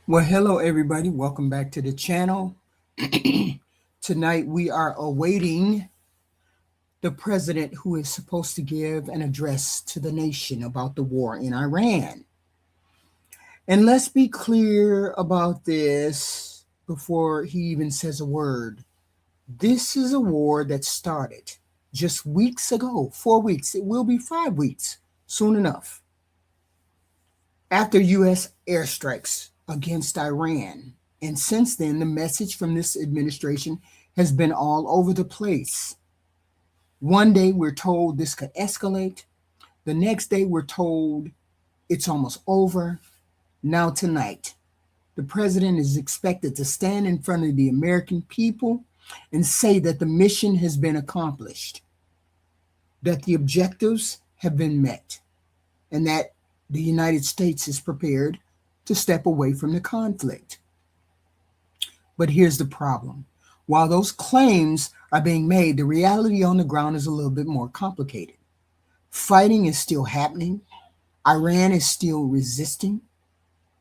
Well, hello everybody. Welcome back to the channel. Tonight we are awaiting the president who is supposed to give an address to the nation about the war in Iran. And let's be clear about this before he even says a word. This is a war that started just weeks ago, 4 weeks. It will be 5 weeks soon enough. After U.S. airstrikes against Iran. And since then, the message from this administration has been all over the place. One day we're told this could escalate. The next day we're told it's almost over. Now, tonight, the president is expected to stand in front of the American people and say that the mission has been accomplished, that the objectives have been met, and that the United States is prepared to step away from the conflict. But here's the problem. While those claims are being made, the reality on the ground is a little bit more complicated. Fighting is still happening, Iran is still resisting,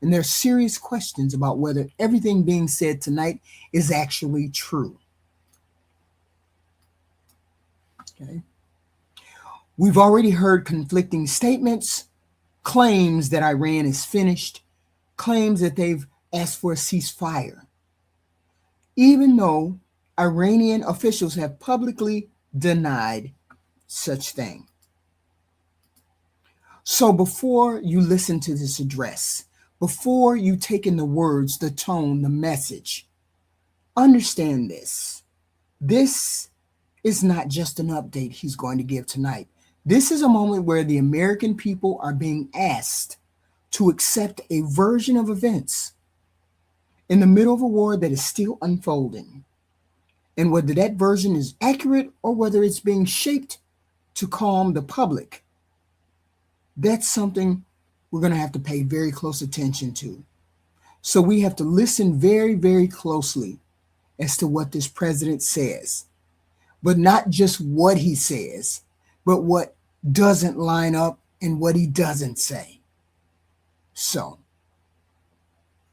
and there are serious questions about whether everything being said tonight is actually true. Okay. We've already heard conflicting statements, claims that Iran is finished, claims that they've asked for a ceasefire, even though Iranian officials have publicly denied such thing. So before you listen to this address, before you take in the words, the tone, the message, understand this. This is not just an update he's going to give tonight. This is a moment where the American people are being asked to accept a version of events in the middle of a war that is still unfolding. And whether that version is accurate or whether it's being shaped to calm the public, that's something we're going to have to pay very close attention to. So we have to listen very, very closely as to what this president says, but not just what he says, but what doesn't line up and what he doesn't say. So,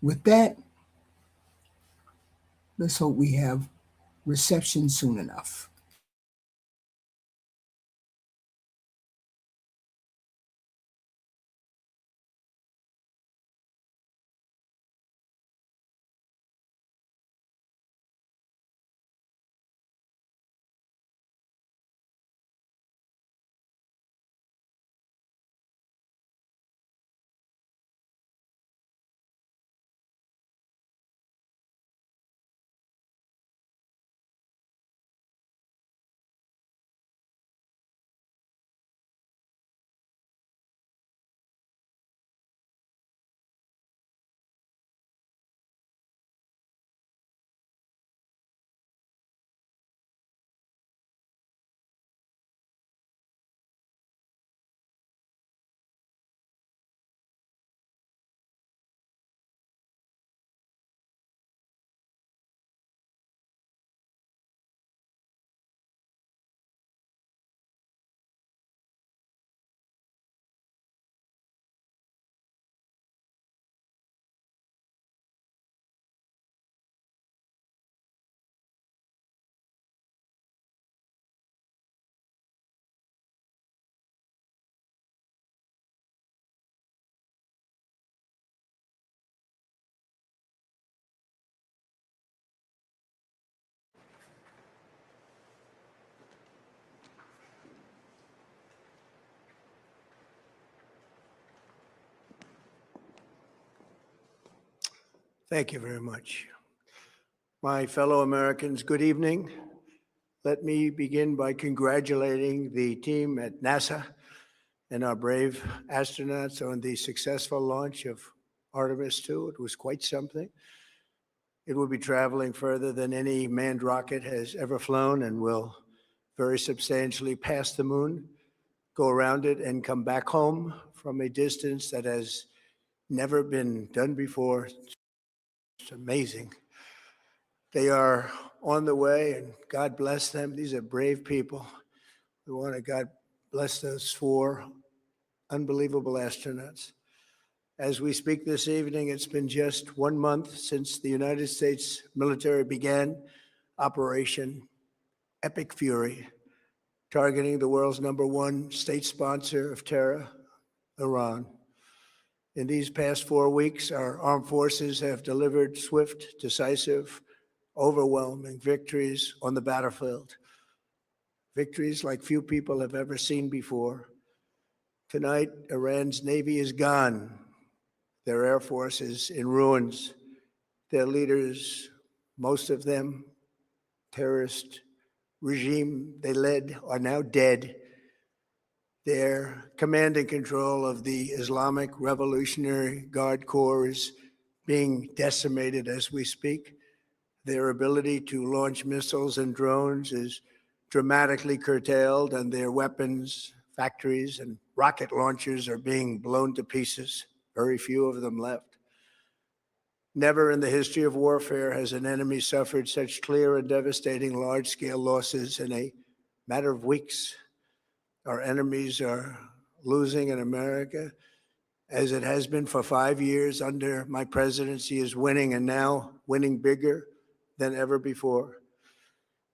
with that, let's hope we have reception soon enough. Thank you very much. My fellow Americans, good evening. Let me begin by congratulating the team at NASA and our brave astronauts on the successful launch of Artemis 2. It was quite something. It will be traveling further than any manned rocket has ever flown and will very substantially pass the moon, go around it, and come back home from a distance that has never been done before. It's amazing. They are on the way, and God bless them. These are brave people. We want to God bless those four unbelievable astronauts. As we speak this evening, it's been just 1 month since the United States military began Operation Epic Fury, targeting the world's #1 state sponsor of terror, Iran. In these past 4 weeks, our armed forces have delivered swift, decisive, overwhelming victories on the battlefield, victories like few people have ever seen before. Tonight, Iran's Navy is gone. Their Air Force is in ruins. Their leaders, most of them terrorist regime they led, are now dead. Their command and control of the Islamic Revolutionary Guard Corps is being decimated as we speak. Their ability to launch missiles and drones is dramatically curtailed, and their weapons, factories, and rocket launchers are being blown to pieces. Very few of them left. Never in the history of warfare has an enemy suffered such clear and devastating large-scale losses in a matter of weeks. Our enemies are losing in America, as it has been for 5 years under my presidency, is winning, and now winning bigger than ever before.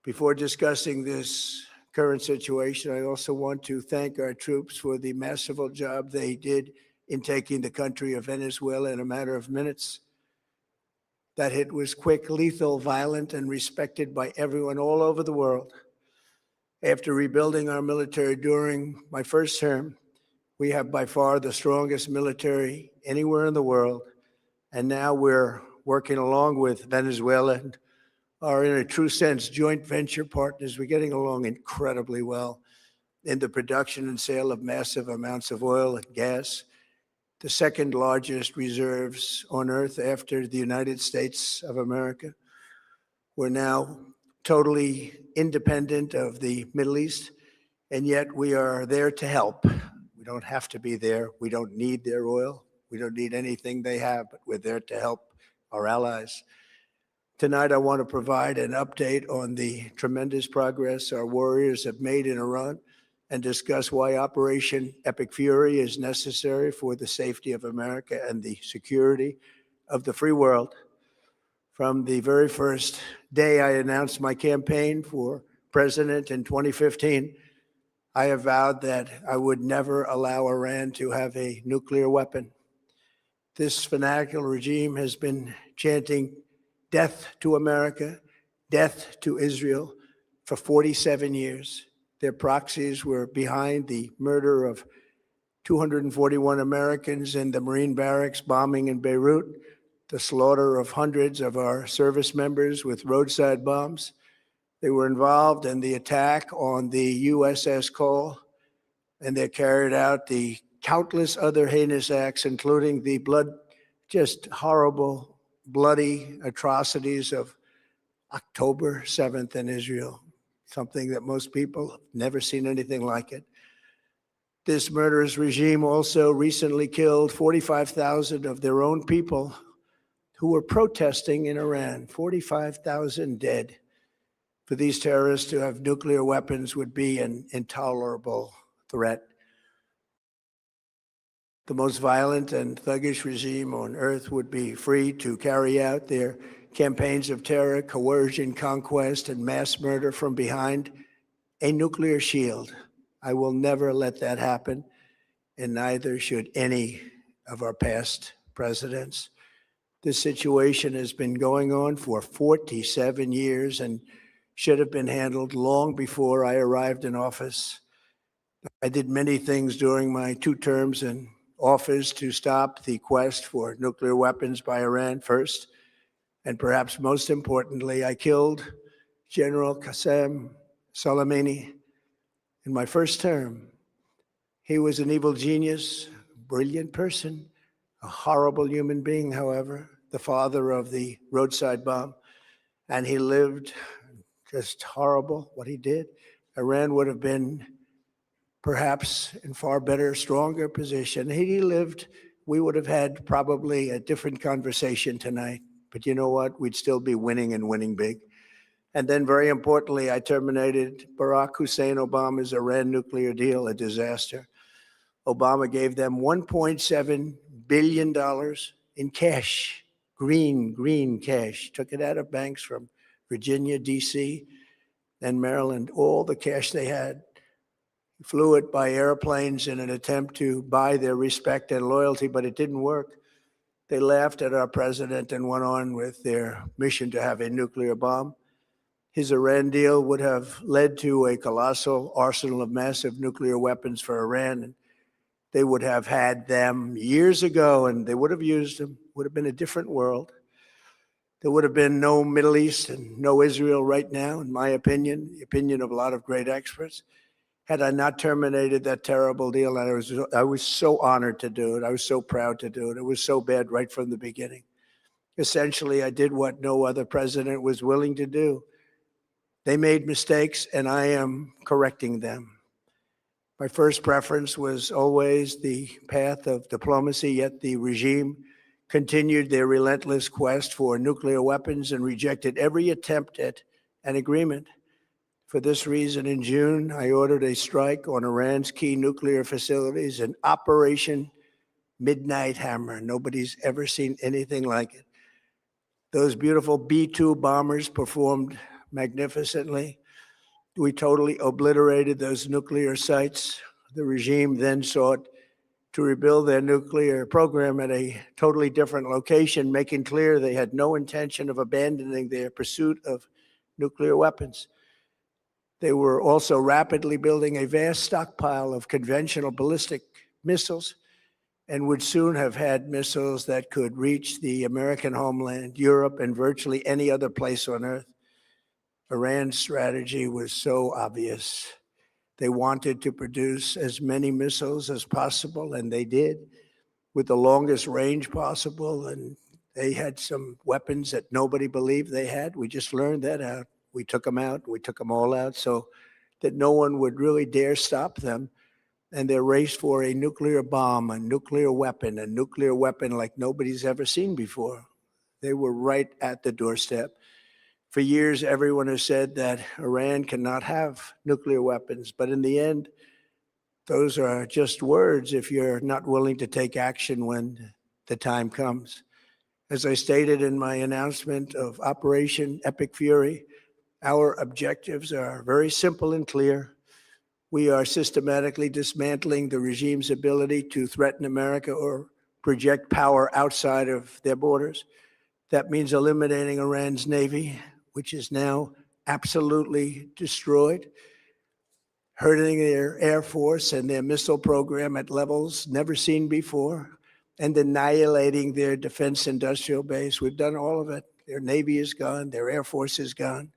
Before discussing this current situation, I also want to thank our troops for the masterful job they did in taking the country of Venezuela in a matter of minutes. That hit was quick, lethal, violent, and respected by everyone all over the world. After rebuilding our military during my first term, we have by far the strongest military anywhere in the world. And now we're working along with Venezuela and are, in a true sense, joint venture partners. We're getting along incredibly well in the production and sale of massive amounts of oil and gas, the second largest reserves on earth after the United States of America. We're now totally independent of the Middle East, and yet we are there to help. We don't have to be there. We don't need their oil. We don't need anything they have, but we're there to help our allies. Tonight, I want to provide an update on the tremendous progress our warriors have made in Iran and discuss why Operation Epic Fury is necessary for the safety of America and the security of the free world. From the very first day I announced my campaign for president in 2015, I have vowed that I would never allow Iran to have a nuclear weapon. This fanatical regime has been chanting death to America, death to Israel for 47 years. Their proxies were behind the murder of 241 Americans in the Marine barracks bombing in Beirut, the slaughter of hundreds of our service members with roadside bombs. They were involved in the attack on the USS Cole, and they carried out the countless other heinous acts, including the just horrible, bloody atrocities of October 7th in Israel, something that most people have never seen anything like it. This murderous regime also recently killed 45,000 of their own people who were protesting in Iran. 45,000 dead. For these terrorists to have nuclear weapons would be an intolerable threat. The most violent and thuggish regime on earth would be free to carry out their campaigns of terror, coercion, conquest, and mass murder from behind a nuclear shield. I will never let that happen, and neither should any of our past presidents. This situation has been going on for 47 years and should have been handled long before I arrived in office. I did many things during my 2 terms in office to stop the quest for nuclear weapons by Iran first, and perhaps most importantly, I killed General Qasem Soleimani in my first term. He was an evil genius, brilliant person, a horrible human being, however, the father of the roadside bomb, and he lived just horrible what he did. Iran would have been perhaps in far better, stronger position. Had he lived, we would have had probably a different conversation tonight. But you know what? We'd still be winning and winning big. And then very importantly, I terminated Barack Hussein Obama's Iran nuclear deal, a disaster. Obama gave them $1.7 billion in cash, green cash. Took it out of banks from Virginia, D.C., and Maryland, all the cash they had. Flew it by airplanes in an attempt to buy their respect and loyalty, but it didn't work. They laughed at our president and went on with their mission to have a nuclear bomb. His Iran deal would have led to a colossal arsenal of massive nuclear weapons for Iran. And they would have had them years ago, and they would have used them. It would have been a different world. There would have been no Middle East and no Israel right now, in my opinion, the opinion of a lot of great experts, had I not terminated that terrible deal. And I was so honored to do it. I was so proud to do it. It was so bad right from the beginning. Essentially, I did what no other president was willing to do. They made mistakes, and I am correcting them. My first preference was always the path of diplomacy, yet the regime continued their relentless quest for nuclear weapons and rejected every attempt at an agreement. For this reason, in June, I ordered a strike on Iran's key nuclear facilities, an Operation Midnight Hammer. Nobody's ever seen anything like it. Those beautiful B-2 bombers performed magnificently. We totally obliterated those nuclear sites. The regime then sought to rebuild their nuclear program at a totally different location, making clear they had no intention of abandoning their pursuit of nuclear weapons. They were also rapidly building a vast stockpile of conventional ballistic missiles and would soon have had missiles that could reach the American homeland, Europe, and virtually any other place on Earth. Iran's strategy was so obvious. They wanted to produce as many missiles as possible, and they did, with the longest range possible. And they had some weapons that nobody believed they had. We just learned that out. We took them out. We took them all out so that no one would really dare stop them. And their race for a nuclear bomb, a nuclear weapon like nobody's ever seen before. They were right at the doorstep. For years, everyone has said that Iran cannot have nuclear weapons, but in the end, those are just words if you're not willing to take action when the time comes. As I stated in my announcement of Operation Epic Fury, our objectives are very simple and clear. We are systematically dismantling the regime's ability to threaten America or project power outside of their borders. That means eliminating Iran's Navy, which is now absolutely destroyed, hurting their Air Force and their missile program at levels never seen before, and annihilating their defense industrial base. We've done all of it. Their Navy is gone, their Air Force is gone,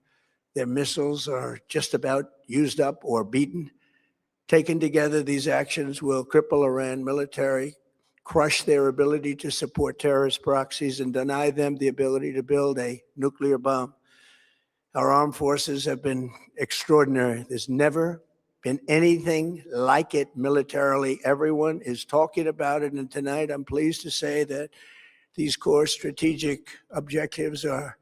their missiles are just about used up or beaten. Taken together, these actions will cripple Iran military, crush their ability to support terrorist proxies, and deny them the ability to build a nuclear bomb. Our armed forces have been extraordinary. There's never been anything like it militarily. Everyone is talking about it. And tonight, I'm pleased to say that these core strategic objectives are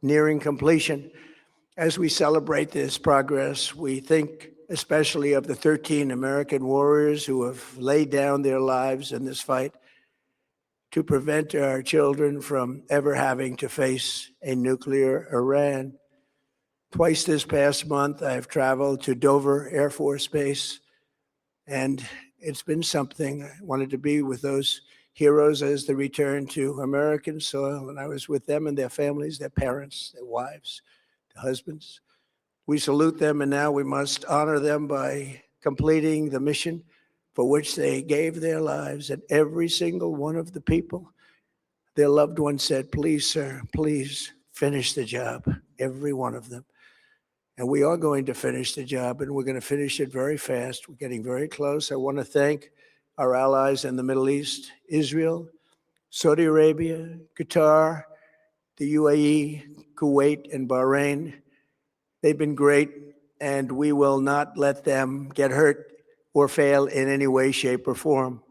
nearing completion. As we celebrate this progress, we think especially of the 13 American warriors who have laid down their lives in this fight to prevent our children from ever having to face a nuclear Iran. Twice this past month, I've traveled to Dover Air Force Base, and it's been something. I wanted to be with those heroes as they return to American soil, and I was with them and their families, their parents, their wives, their husbands. We salute them, and now we must honor them by completing the mission for which they gave their lives. And every single one of the people, their loved ones said, please, sir, please finish the job, every one of them. And we are going to finish the job, and we're going to finish it very fast. We're getting very close. I want to thank our allies in the Middle East, Israel, Saudi Arabia, Qatar, the UAE, Kuwait, and Bahrain. They've been great, and we will not let them get hurt or fail in any way, shape, or form.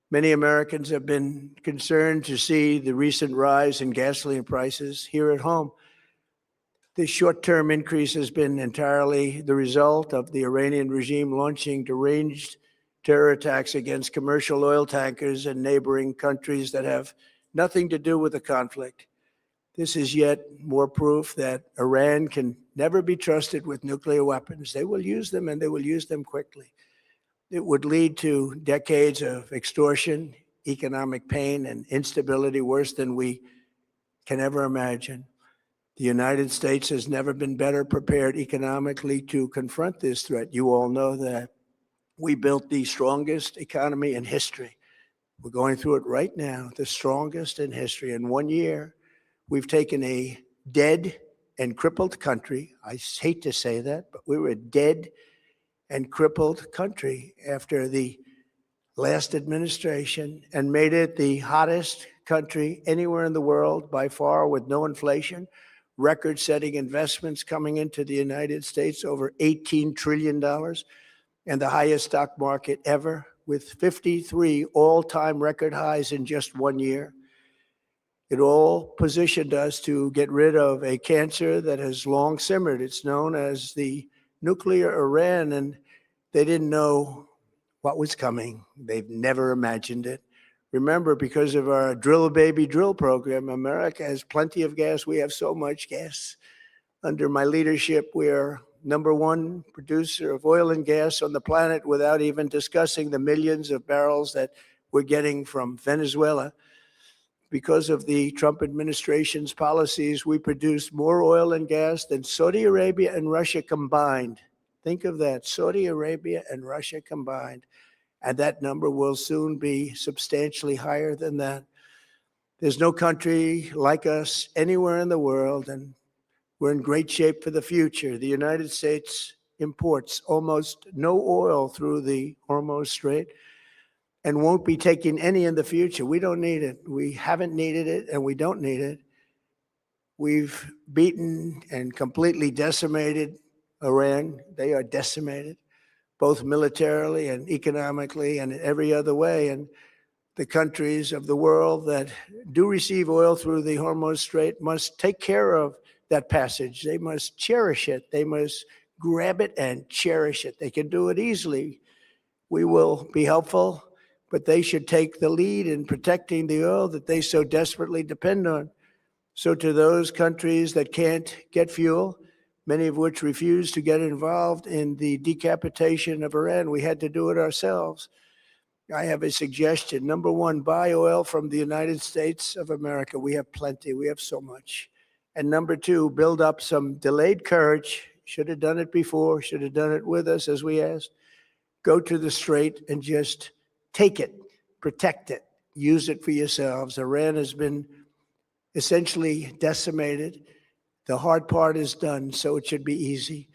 Many Americans have been concerned to see the recent rise in gasoline prices here at home. This short-term increase has been entirely the result of the Iranian regime launching deranged terror attacks against commercial oil tankers and neighboring countries that have nothing to do with the conflict. This is yet more proof that Iran can never be trusted with nuclear weapons. They will use them, and they will use them quickly. It would lead to decades of extortion, economic pain, and instability worse than we can ever imagine. The United States has never been better prepared economically to confront this threat. You all know that. We built the strongest economy in history. We're going through it right now, the strongest in history. In 1 year, we've taken a dead and crippled country. I hate to say that, but we were a dead and crippled country after the last administration and made it the hottest country anywhere in the world by far, with no inflation, record-setting investments coming into the United States, over $18 trillion, and the highest stock market ever, with 53 all-time record highs in just 1 year. It all positioned us to get rid of a cancer that has long simmered. It's known as the nuclear Iran, and they didn't know what was coming. They've never imagined it. Remember, because of our Drill Baby Drill program, America has plenty of gas. We have so much gas. Under my leadership, we're #1 producer of oil and gas on the planet, without even discussing the millions of barrels that we're getting from Venezuela. Because of the Trump administration's policies, we produce more oil and gas than Saudi Arabia and Russia combined. Think of that, Saudi Arabia and Russia combined. And that number will soon be substantially higher than that. There's no country like us anywhere in the world, and we're in great shape for the future. The United States imports almost no oil through the Hormuz Strait and won't be taking any in the future. We don't need it. We haven't needed it, and we don't need it. We've beaten and completely decimated Iran. They are decimated, both militarily and economically and in every other way. And the countries of the world that do receive oil through the Hormuz Strait must take care of that passage. They must cherish it. They must grab it and cherish it. They can do it easily. We will be helpful, but they should take the lead in protecting the oil that they so desperately depend on. So to those countries that can't get fuel, many of which refuse to get involved in the decapitation of Iran, we had to do it ourselves. I have a suggestion. #1, buy oil from the United States of America. We have plenty. We have so much. And #2, build up some delayed courage. Should have done it before. Should have done it with us, as we asked. Go to the Strait and just take it, protect it, use it for yourselves. Iran has been essentially decimated. The hard part is done, so it should be easy.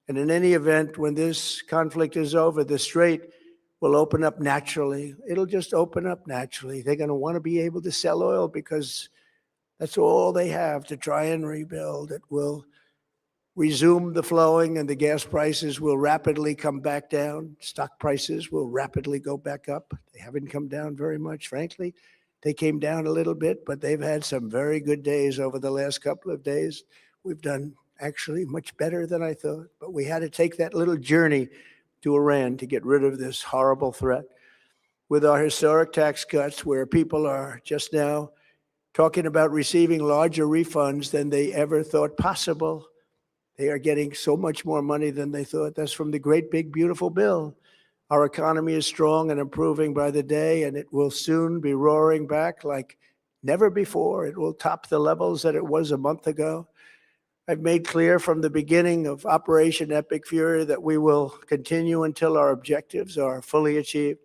And in any event, when this conflict is over, the Strait will open up naturally. It'll just open up naturally. They're going to want to be able to sell oil because that's all they have to try and rebuild. It will resume the flowing, and the gas prices will rapidly come back down. Stock prices will rapidly go back up. They haven't come down very much, frankly. They came down a little bit, but they've had some very good days over the last couple of days. We've done actually much better than I thought, but we had to take that little journey to Iran to get rid of this horrible threat. With our historic tax cuts, where people are just now talking about receiving larger refunds than they ever thought possible, they are getting so much more money than they thought. That's from the great big beautiful bill. Our economy is strong and improving by the day, and it will soon be roaring back like never before. It will top the levels that it was a month ago. I've made clear from the beginning of Operation Epic Fury that we will continue until our objectives are fully achieved.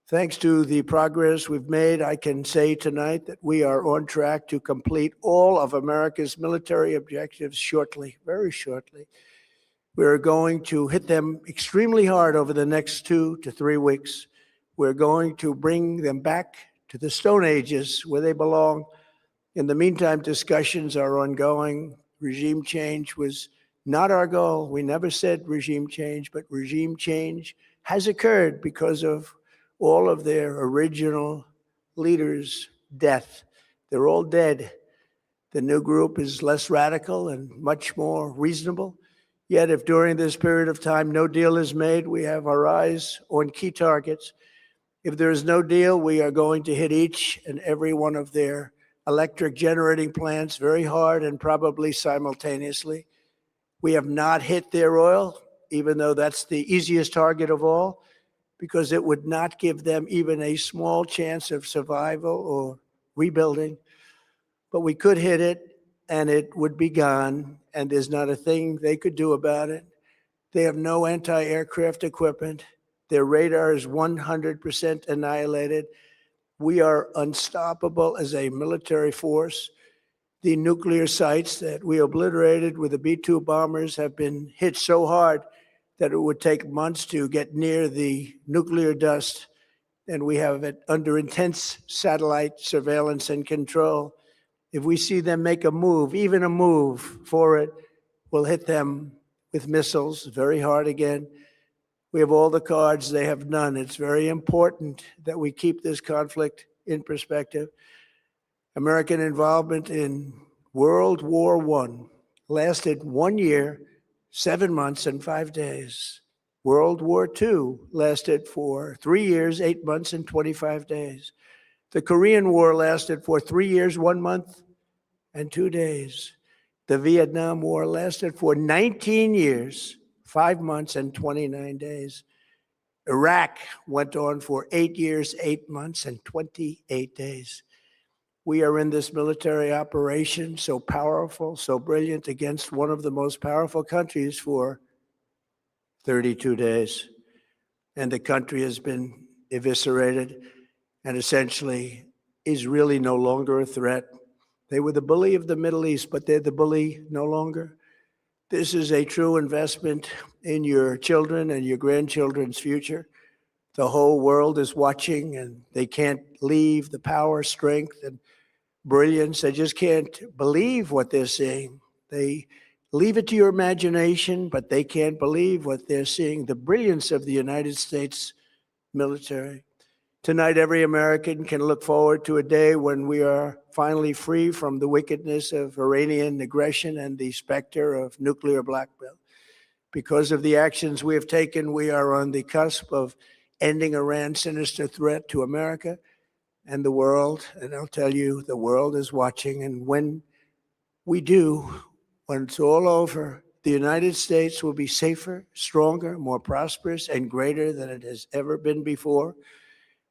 Thanks to the progress we've made, I can say tonight that we are on track to complete all of America's military objectives shortly, very shortly. We're going to hit them extremely hard over the next 2 to 3 weeks. We're going to bring them back to the Stone Ages where they belong. In the meantime, discussions are ongoing. Regime change was not our goal. We never said regime change, but regime change has occurred because of all of their original leaders' death. They're all dead. The new group is less radical and much more reasonable. Yet if during this period of time no deal is made, we have our eyes on key targets. If there is no deal, we are going to hit each and every one of their electric generating plants very hard and probably simultaneously. We have not hit their oil, even though that's the easiest target of all, because it would not give them even a small chance of survival or rebuilding. But we could hit it and it would be gone, and there's not a thing they could do about it. They have no anti-aircraft equipment. Their radar is 100% annihilated. We are unstoppable as a military force. The nuclear sites that we obliterated with the B-2 bombers have been hit so hard that it would take months to get near the nuclear dust, and we have it under intense satellite surveillance and control. If we see them make a move, even a move for it, we'll hit them with missiles very hard again. We have all the cards, they have none. It's very important that we keep this conflict in perspective. American involvement in World War I lasted 1 year, 7 months, and 5 days. World War II lasted for 3 years, 8 months, and 25 days. The Korean War lasted for 3 years, 1 month, and 2 days. The Vietnam War lasted for 19 years, 5 months, and 29 days. Iraq went on for 8 years, 8 months, and 28 days. We are in this military operation, so powerful, so brilliant, against one of the most powerful countries for 32 days. And the country has been eviscerated and essentially is really no longer a threat. They were the bully of the Middle East, but they're the bully no longer. This is a true investment in your children and your grandchildren's future. The whole world is watching, and they can't leave the power, strength, and brilliance. They just can't believe what they're seeing. They leave it to your imagination, but they can't believe what they're seeing, the brilliance of the United States military. Tonight, every American can look forward to a day when we are finally free from the wickedness of Iranian aggression and the specter of nuclear blackmail. Because of the actions we have taken, we are on the cusp of ending Iran's sinister threat to America and the world. And I'll tell you, the world is watching. And when we do, when it's all over, the United States will be safer, stronger, more prosperous, and greater than it has ever been before.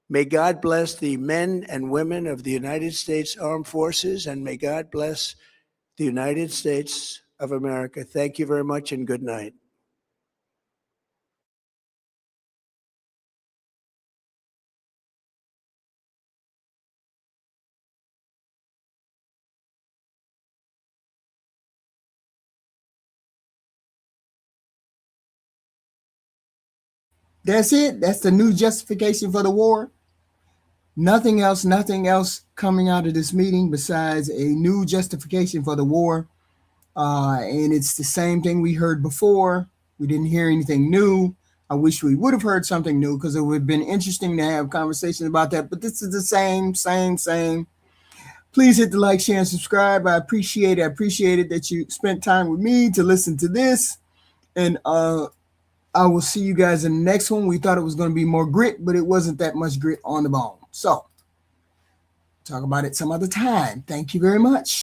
May God bless the men and women of the United States Armed Forces, and may God bless the United States of America. Thank you very much, and good night. That's it. That's the new justification for the war. Nothing else coming out of this meeting besides a new justification for the war. And it's the same thing we heard before. We didn't hear anything new. I wish we would have heard something new, because it would have been interesting to have conversations about that. But this is the same. Please hit the like, share, and subscribe. I appreciate it. I appreciate it that you spent time with me to listen to this. And I will see you guys in the next one. We thought it was going to be more grit, but it wasn't that much grit on the bone. So talk about it some other time. Thank you very much.